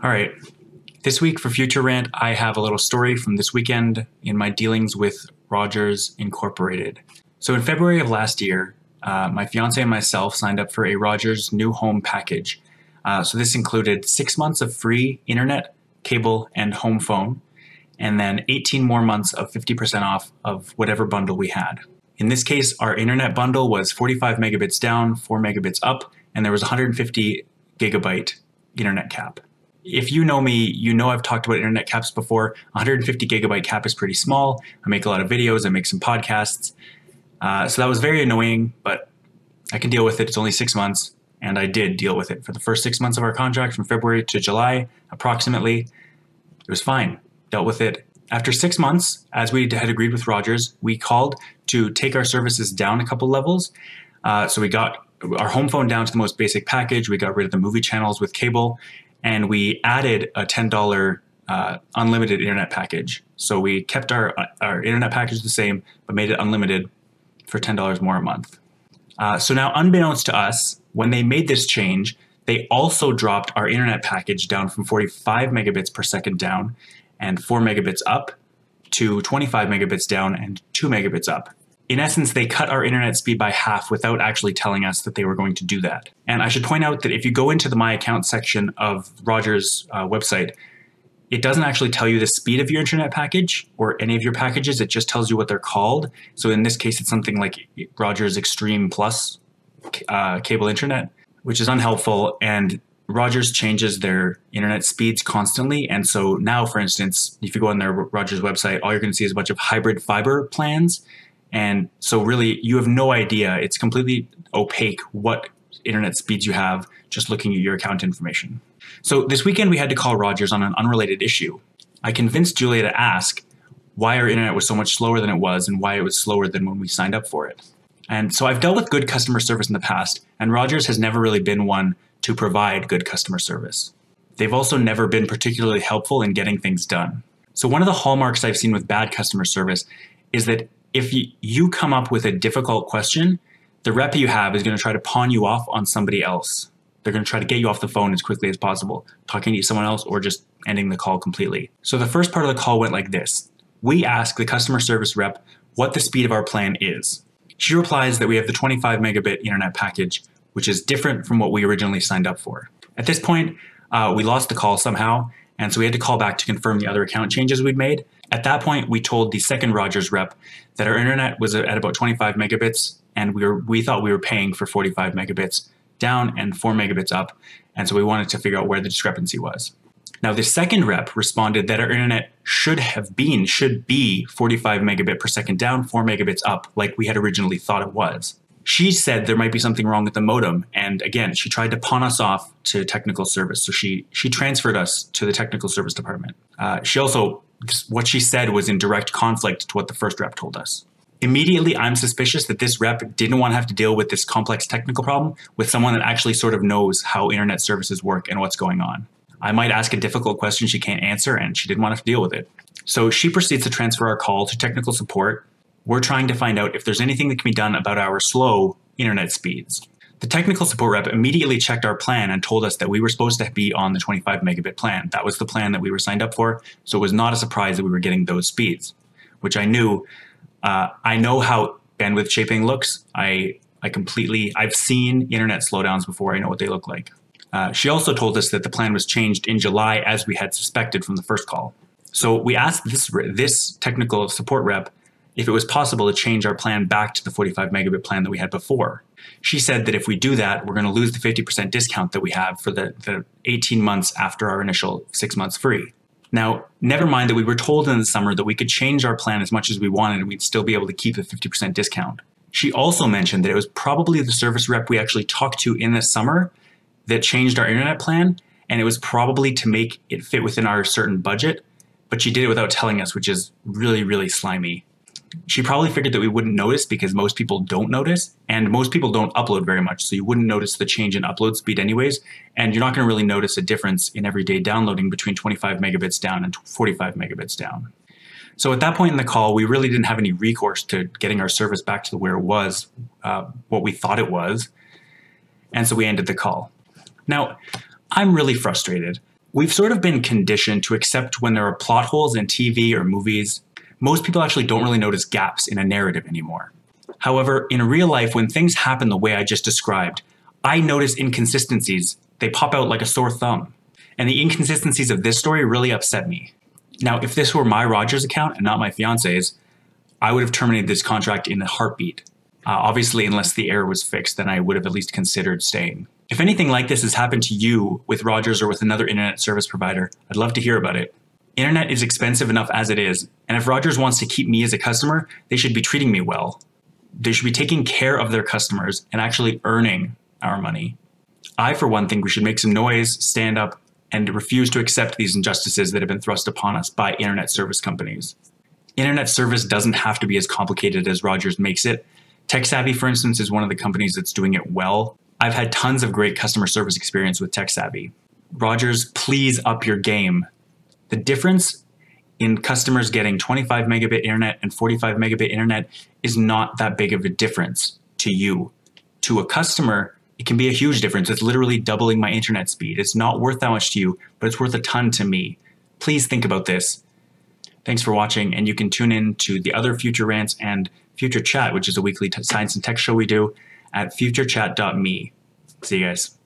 All right. This week for Future Rant, I have a little story from this weekend in my dealings with Rogers Incorporated. So in February of last year, my fiance and myself signed up for a Rogers new home package. So this included 6 months of free internet, cable, and home phone, and then 18 more months of 50% off of whatever bundle we had. In this case, our internet bundle was 45 megabits down, 4 megabits up, and there was 150 gigabyte internet cap. If you know me, you know I've talked about internet caps before. 150 gigabyte cap is pretty small. I make a lot of videos, I make some podcasts. So that was very annoying, but I can deal with it. It's only 6 months, and I did deal with it. For the first 6 months of our contract, from February to July, approximately, it was fine. Dealt with it. After 6 months, as we had agreed with Rogers, we called to take our services down a couple levels. So we got our home phone down to the most basic package. We got rid of the movie channels with cable, and we added a $10 unlimited internet package. So we kept our internet package the same, but made it unlimited for $10 more a month. So now, unbeknownst to us, when they made this change, they also dropped our internet package down from 45 megabits per second down and 4 megabits up to 25 megabits down and 2 megabits up. In essence, they cut our internet speed by half without actually telling us that they were going to do that. And I should point out that if you go into the My Account section of Rogers' website, it doesn't actually tell you the speed of your internet package or any of your packages. It just tells you what they're called. So in this case, it's something like Rogers Extreme Plus cable internet, which is unhelpful. And Rogers changes their internet speeds constantly. And so now, for instance, if you go on their Rogers website, all you're going to see is a bunch of hybrid fiber plans. And so really, you have no idea. It's completely opaque what internet speeds you have just looking at your account information. So this weekend, we had to call Rogers on an unrelated issue. I convinced Julia to ask why our internet was so much slower than it was and why it was slower than when we signed up for it. And so I've dealt with good customer service in the past, and Rogers has never really been one to provide good customer service. They've also never been particularly helpful in getting things done. So one of the hallmarks I've seen with bad customer service is that if you come up with a difficult question, the rep you have is going to try to pawn you off on somebody else. They're going to try to get you off the phone as quickly as possible, talking to someone else or just ending the call completely. So the first part of the call went like this. We ask the customer service rep what the speed of our plan is. She replies that we have the 25 megabit internet package, which is different from what we originally signed up for. At this point, we lost the call somehow, and so we had to call back to confirm the other account changes we'd made. At that point, we told the second Rogers rep that our internet was at about 25 megabits, and we thought we were paying for 45 megabits down and 4 megabits up, and so we wanted to figure out where the discrepancy was. Now, the second rep responded that our internet should be 45 megabit per second down, 4 megabits up, like we had originally thought it was. She said there might be something wrong with the modem, and again, she tried to pawn us off to technical service, so she transferred us to the technical service department. What she said was in direct conflict to what the first rep told us. Immediately, I'm suspicious that this rep didn't want to have to deal with this complex technical problem with someone that actually sort of knows how internet services work and what's going on. I might ask a difficult question she can't answer, and she didn't want to have to deal with it. So she proceeds to transfer our call to technical support. We're trying to find out if there's anything that can be done about our slow internet speeds. The technical support rep immediately checked our plan and told us that we were supposed to be on the 25 megabit plan. That was the plan that we were signed up for, so it was not a surprise that we were getting those speeds, which I knew. I know how bandwidth shaping looks. I've seen internet slowdowns before. I know what they look like. She also told us that the plan was changed in July as we had suspected from the first call. So we asked this technical support rep if it was possible to change our plan back to the 45 megabit plan that we had before. She said that if we do that, we're going to lose the 50% discount that we have for the 18 months after our initial 6 months free. Now, never mind that we were told in the summer that we could change our plan as much as we wanted and we'd still be able to keep the 50% discount. She also mentioned that it was probably the service rep we actually talked to in the summer that changed our internet plan, and it was probably to make it fit within our certain budget, but she did it without telling us, which is really, really slimy. She probably figured that we wouldn't notice because most people don't notice, and most people don't upload very much, so you wouldn't notice the change in upload speed anyways, and you're not going to really notice a difference in everyday downloading between 25 megabits down and 45 megabits down. So at that point in the call, we really didn't have any recourse to getting our service back to where it was, what we thought it was, and so we ended the call. Now, I'm really frustrated. We've sort of been conditioned to accept when there are plot holes in TV or movies. Most people actually don't really notice gaps in a narrative anymore. However, in real life, when things happen the way I just described, I notice inconsistencies. They pop out like a sore thumb. And the inconsistencies of this story really upset me. Now, if this were my Rogers account and not my fiance's, I would have terminated this contract in a heartbeat. Obviously, unless the error was fixed, then I would have at least considered staying. If anything like this has happened to you with Rogers or with another internet service provider, I'd love to hear about it. Internet is expensive enough as it is, and if Rogers wants to keep me as a customer, they should be treating me well. They should be taking care of their customers and actually earning our money. I, for one, think we should make some noise, stand up, and refuse to accept these injustices that have been thrust upon us by internet service companies. Internet service doesn't have to be as complicated as Rogers makes it. TechSavvy, for instance, is one of the companies that's doing it well. I've had tons of great customer service experience with TechSavvy. Rogers, please up your game. The difference in customers getting 25 megabit internet and 45 megabit internet is not that big of a difference to you. To a customer, it can be a huge difference. It's literally doubling my internet speed. It's not worth that much to you, but it's worth a ton to me. Please think about this. Thanks for watching, and you can tune in to the other Future Rants and Future Chat, which is a weekly science and tech show we do at futurechat.me. See you guys.